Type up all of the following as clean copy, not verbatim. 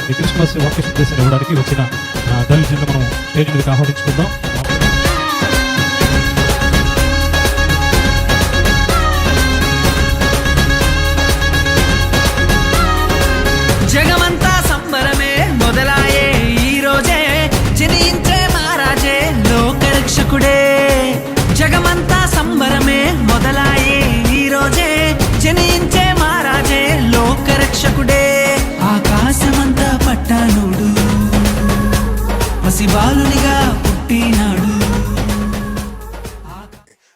ఈ క్రిస్మస్ వాక్య సందేశాన్ని ఇవ్వడానికి వచ్చిన దళితులను మనం స్టేజ్ మీదకి ఆహ్వానించుకుందాం. జగమంతా సంబరమే మొదలాయే ఈ రోజే, జనించే మహారాజే లోకరక్షకుడే. జగమంతా సంబరమే మొదలాయే ఈ రోజే, జనించే మహారాజే లోకరక్షకుడే. ఆకాశమంతా పట్టానుడు పసిబాలునిగా పుట్టినాడు.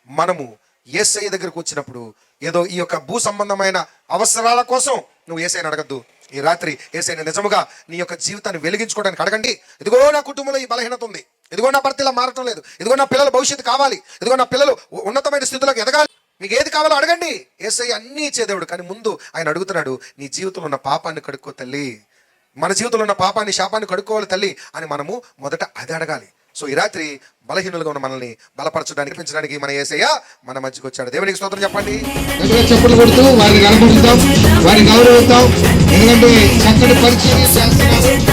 మనము యేసయ్య దగ్గరకు వచ్చినప్పుడు ఏదో ఈ యొక్క భూ సంబంధమైన అవసరాల కోసం నువ్వు యేసయ్యని అడగద్దు. ఈ రాత్రి యేసయ్యని నిజముగా నీ యొక్క జీవితాన్ని వెలిగించుకోవడానికి అడగండి. ఇదిగో నా కుటుంబంలో ఈ బలహీనత ఉంది, ఇదిగో నా భర్త ఇలా మారటం లేదు, ఇదిగో నా పిల్లల భవిష్యత్తు కావాలి, ఇదిగో నా పిల్లలు ఉన్నతమైన స్థితిలోకి ఎదగాలి. మీకు ఏది కావాలో అడగండి. యేసయ్య అన్నీ ఇచ్చేదేవుడు. కానీ ముందు ఆయన అడుగుతున్నాడు, నీ జీవితంలో ఉన్న పాపాన్ని కడుక్కో తల్లి, మన జీవితంలో ఉన్న పాపాన్ని శాపాన్ని కడుక్కోవాలి తల్లి అని మనము మొదట అది అడగాలి. సో ఈ రాత్రి బలహీనులుగా ఉన్న మనల్ని బలపరచడానికి పెంచడానికి మన యేసయ్య మన మధ్యకి వచ్చాడు. దేవునికి స్తోత్రం చెప్పండి. చెప్పులు కొడుతూ వారిని కనపడుతాం, వారిని గౌరవిస్తాం. ఎందుకంటే చక్కటి పరిచయం చేస్తున్నారు.